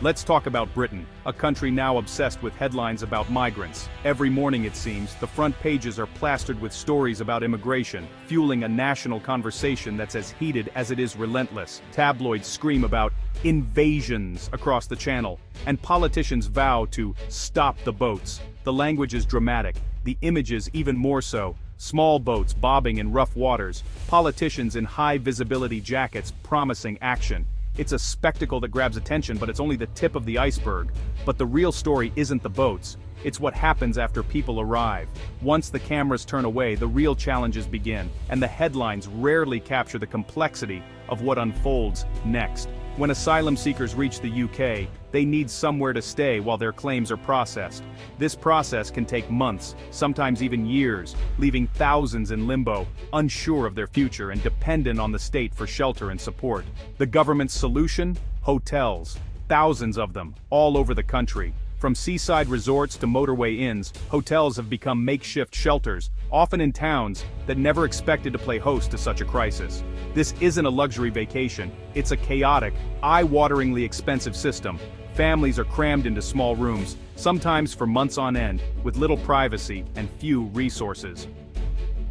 Let's talk about Britain, a country now obsessed with headlines about migrants. Every morning, it seems, the front pages are plastered with stories about immigration, fueling a national conversation that's as heated as it is relentless. Tabloids scream about invasions across the channel, and politicians vow to stop the boats. The language is dramatic, the images even more so. Small boats bobbing in rough waters, politicians in high-visibility jackets promising action. It's a spectacle that grabs attention, but it's only the tip of the iceberg. But the real story isn't the boats. It's what happens after people arrive. Once the cameras turn away, the real challenges begin, and the headlines rarely capture the complexity of what unfolds next. When asylum seekers reach the UK, they need somewhere to stay while their claims are processed. This process can take months, sometimes even years, leaving thousands in limbo, unsure of their future and dependent on the state for shelter and support. The government's solution? Hotels. Thousands of them, all over the country. From seaside resorts to motorway inns, hotels have become makeshift shelters, often in towns that never expected to play host to such a crisis. This isn't a luxury vacation, it's a chaotic, eye-wateringly expensive system. Families are crammed into small rooms, sometimes for months on end, with little privacy and few resources.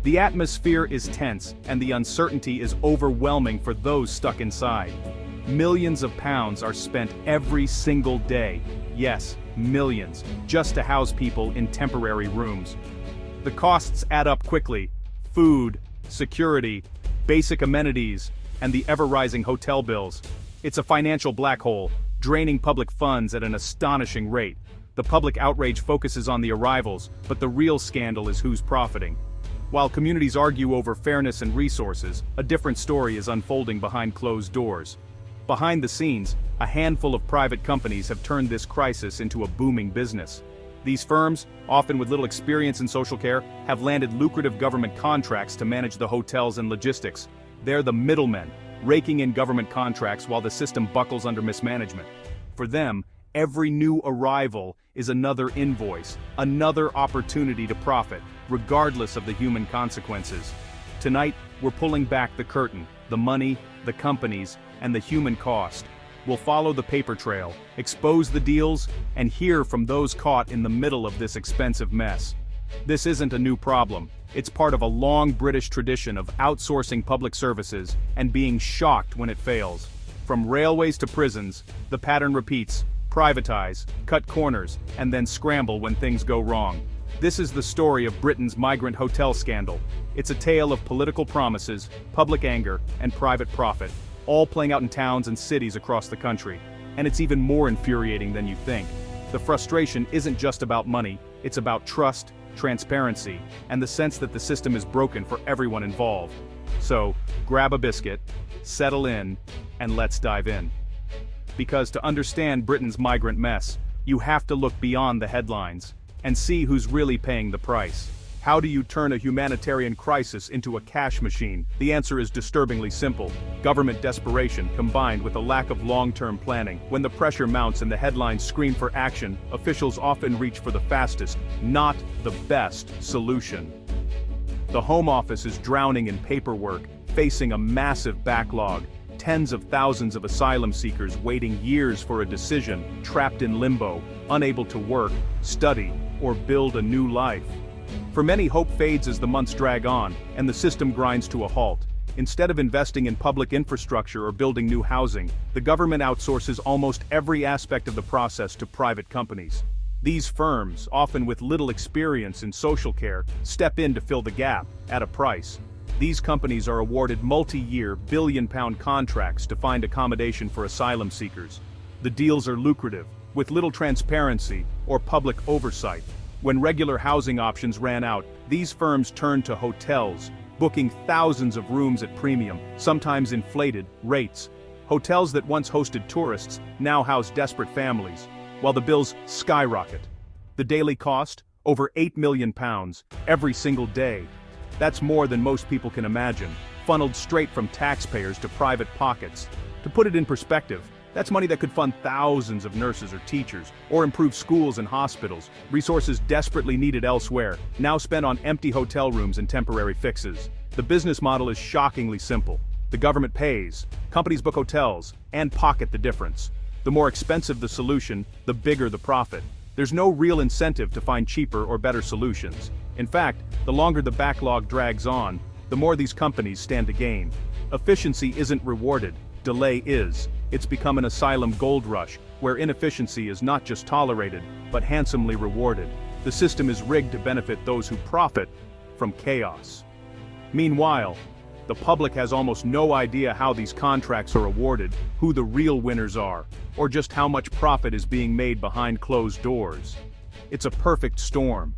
The atmosphere is tense, and the uncertainty is overwhelming for those stuck inside. Millions of pounds are spent every single day. Yes, millions, just to house people in temporary rooms. The costs add up quickly: food, security, basic amenities, and the ever-rising hotel bills. It's a financial black hole, draining public funds at an astonishing rate. The public outrage focuses on the arrivals, but the real scandal is who's profiting. While communities argue over fairness and resources, a different story is unfolding behind closed doors. Behind the scenes, a handful of private companies have turned this crisis into a booming business. These firms, often with little experience in social care, have landed lucrative government contracts to manage the hotels and logistics. They're the middlemen, raking in government contracts while the system buckles under mismanagement. For them, every new arrival is another invoice, another opportunity to profit, regardless of the human consequences. Tonight, we're pulling back the curtain, the money, the companies, and the human cost. We'll follow the paper trail, expose the deals, and hear from those caught in the middle of this expensive mess. This isn't a new problem. It's part of a long British tradition of outsourcing public services and being shocked when it fails. From railways to prisons, the pattern repeats: privatize, cut corners, and then scramble when things go wrong. This is the story of Britain's migrant hotel scandal. It's a tale of political promises, public anger, and private profit, all playing out in towns and cities across the country. And it's even more infuriating than you think. The frustration isn't just about money, it's about trust, transparency, and the sense that the system is broken for everyone involved. So, grab a biscuit, settle in, and let's dive in. Because to understand Britain's migrant mess, you have to look beyond the headlines and see who's really paying the price. How do you turn a humanitarian crisis into a cash machine? The answer is disturbingly simple: government desperation combined with a lack of long-term planning. When the pressure mounts and the headlines scream for action, officials often reach for the fastest, not the best, solution. The Home Office is drowning in paperwork, facing a massive backlog. Tens of thousands of asylum seekers waiting years for a decision, trapped in limbo, unable to work, study, or build a new life. For many, hope fades as the months drag on, and the system grinds to a halt. Instead of investing in public infrastructure or building new housing, the government outsources almost every aspect of the process to private companies. These firms, often with little experience in social care, step in to fill the gap, at a price. These companies are awarded multi-year, billion-pound contracts to find accommodation for asylum seekers. The deals are lucrative, with little transparency or public oversight. When regular housing options ran out, these firms turned to hotels, booking thousands of rooms at premium, sometimes inflated, rates. Hotels that once hosted tourists now house desperate families, while the bills skyrocket. The daily cost? Over £8 million, every single day. That's more than most people can imagine, funneled straight from taxpayers to private pockets. To put it in perspective, that's money that could fund thousands of nurses or teachers, or improve schools and hospitals, resources desperately needed elsewhere, now spent on empty hotel rooms and temporary fixes. The business model is shockingly simple. The government pays, companies book hotels, and pocket the difference. The more expensive the solution, the bigger the profit. There's no real incentive to find cheaper or better solutions. In fact, the longer the backlog drags on, the more these companies stand to gain. Efficiency isn't rewarded, delay is. It's become an asylum gold rush, where inefficiency is not just tolerated, but handsomely rewarded. The system is rigged to benefit those who profit from chaos. Meanwhile, the public has almost no idea how these contracts are awarded, who the real winners are, or just how much profit is being made behind closed doors. It's a perfect storm.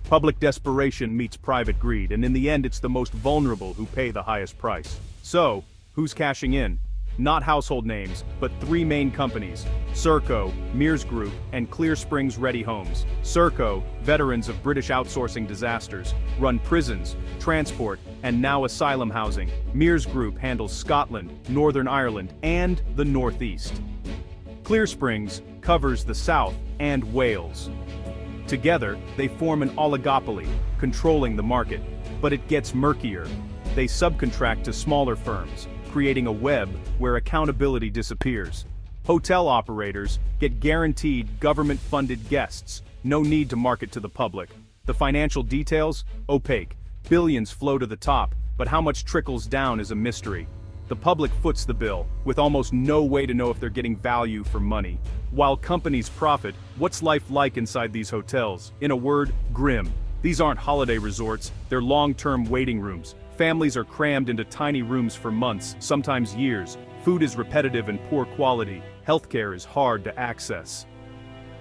Public desperation meets private greed, and in the end it's the most vulnerable who pay the highest price. So, who's cashing in? Not household names, but three main companies: Serco, Mears Group, and Clear Springs Ready Homes. Serco, veterans of British outsourcing disasters, run prisons, transport, and now asylum housing. Mears Group handles Scotland, Northern Ireland, and the Northeast. Clear Springs covers the South and Wales. Together, they form an oligopoly, controlling the market. But it gets murkier. They subcontract to smaller firms, creating a web where accountability disappears. Hotel operators get guaranteed government-funded guests, no need to market to the public. The financial details? Opaque. Billions flow to the top, but how much trickles down is a mystery. The public foots the bill, with almost no way to know if they're getting value for money. While companies profit, what's life like inside these hotels? In a word, grim. These aren't holiday resorts, they're long-term waiting rooms. Families are crammed into tiny rooms for months, sometimes years. Food is repetitive and poor quality. Healthcare is hard to access.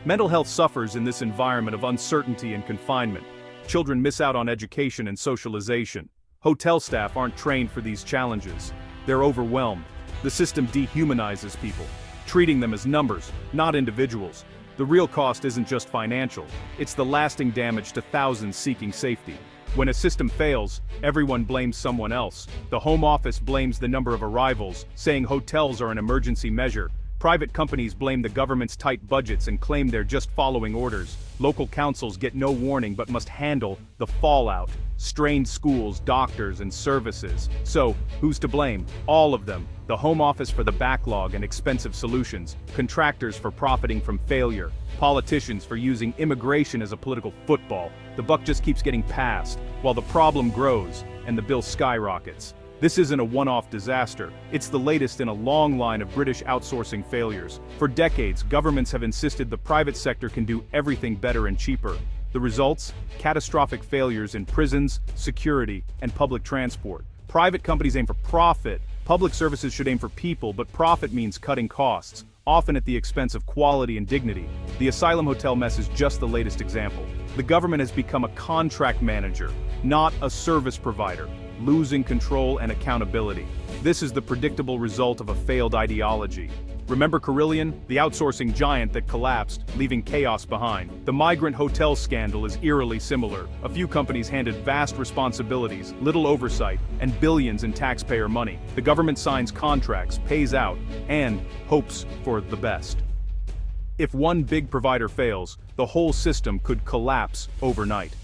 Mental health suffers in this environment of uncertainty and confinement. Children miss out on education and socialization. Hotel staff aren't trained for these challenges. They're overwhelmed. The system dehumanizes people, treating them as numbers, not individuals. The real cost isn't just financial, it's the lasting damage to thousands seeking safety. When a system fails, everyone blames someone else. The Home Office blames the number of arrivals, saying hotels are an emergency measure. Private companies blame the government's tight budgets and claim they're just following orders. Local councils get no warning but must handle the fallout. Strained schools, doctors, and services. So, who's to blame? All of them. The Home Office for the backlog and expensive solutions, contractors for profiting from failure, politicians for using immigration as a political football. The buck just keeps getting passed, while the problem grows and the bill skyrockets. This isn't a one-off disaster, it's the latest in a long line of British outsourcing failures. For decades, governments have insisted the private sector can do everything better and cheaper. The results? Catastrophic failures in prisons, security, and public transport. Private companies aim for profit. Public services should aim for people, but profit means cutting costs, often at the expense of quality and dignity. The asylum hotel mess is just the latest example. The government has become a contract manager, not a service provider, losing control and accountability. This is the predictable result of a failed ideology. Remember Carillion, the outsourcing giant that collapsed, leaving chaos behind? The migrant hotel scandal is eerily similar. A few companies handed vast responsibilities, little oversight, and billions in taxpayer money. The government signs contracts, pays out, and hopes for the best. If one big provider fails, the whole system could collapse overnight.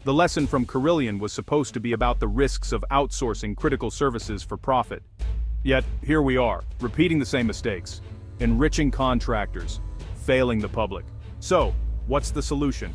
The lesson from Carillion was supposed to be about the risks of outsourcing critical services for profit. Yet, here we are, repeating the same mistakes, enriching contractors, failing the public. So, what's the solution?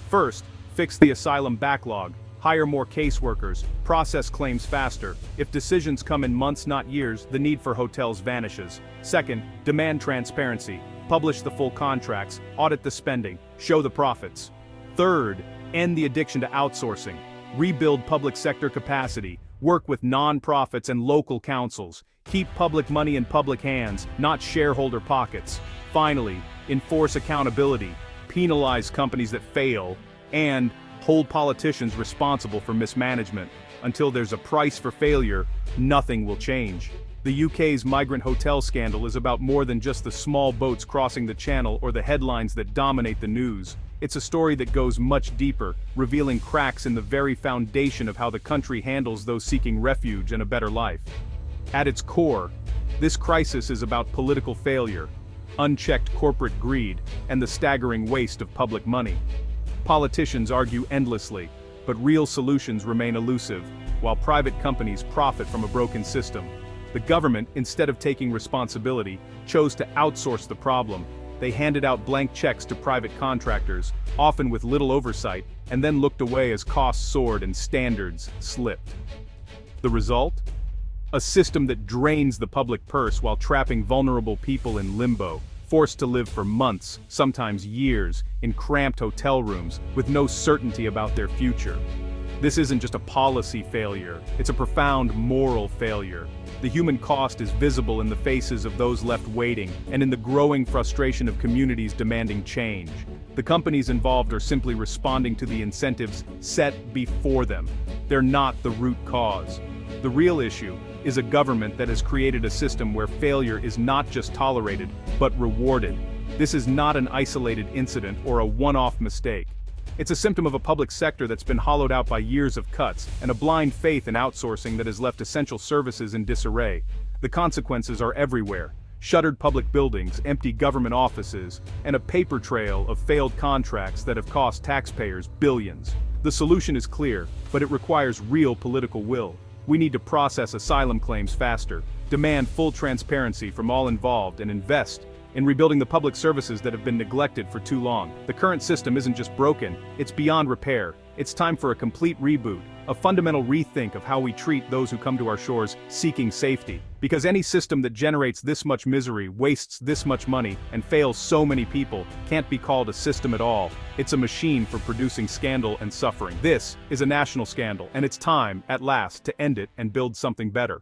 First, fix the asylum backlog, hire more caseworkers, process claims faster. If decisions come in months, not years, the need for hotels vanishes. Second, demand transparency, publish the full contracts, audit the spending, show the profits. Third, end the addiction to outsourcing, rebuild public sector capacity, work with non-profits and local councils, keep public money in public hands, not shareholder pockets. Finally, enforce accountability, penalize companies that fail, and hold politicians responsible for mismanagement. Until there's a price for failure, nothing will change. The UK's migrant hotel scandal is about more than just the small boats crossing the channel or the headlines that dominate the news. It's a story that goes much deeper, revealing cracks in the very foundation of how the country handles those seeking refuge and a better life. At its core, this crisis is about political failure, unchecked corporate greed, and the staggering waste of public money. Politicians argue endlessly, but real solutions remain elusive, while private companies profit from a broken system. The government, instead of taking responsibility, chose to outsource the problem. They handed out blank checks to private contractors, often with little oversight, and then looked away as costs soared and standards slipped. The result? A system that drains the public purse while trapping vulnerable people in limbo, forced to live for months, sometimes years, in cramped hotel rooms with no certainty about their future. This isn't just a policy failure, it's a profound moral failure. The human cost is visible in the faces of those left waiting, and in the growing frustration of communities demanding change. The companies involved are simply responding to the incentives set before them. They're not the root cause. The real issue is a government that has created a system where failure is not just tolerated, but rewarded. This is not an isolated incident or a one-off mistake. It's a symptom of a public sector that's been hollowed out by years of cuts, and a blind faith in outsourcing that has left essential services in disarray. The consequences are everywhere. Shuttered public buildings, empty government offices, and a paper trail of failed contracts that have cost taxpayers billions. The solution is clear, but it requires real political will. We need to process asylum claims faster, demand full transparency from all involved, and invest in rebuilding the public services that have been neglected for too long. The current system isn't just broken, it's beyond repair. It's time for a complete reboot, a fundamental rethink of how we treat those who come to our shores seeking safety. Because any system that generates this much misery, wastes this much money, and fails so many people can't be called a system at all. It's a machine for producing scandal and suffering. This is a national scandal, and it's time, at last, to end it and build something better.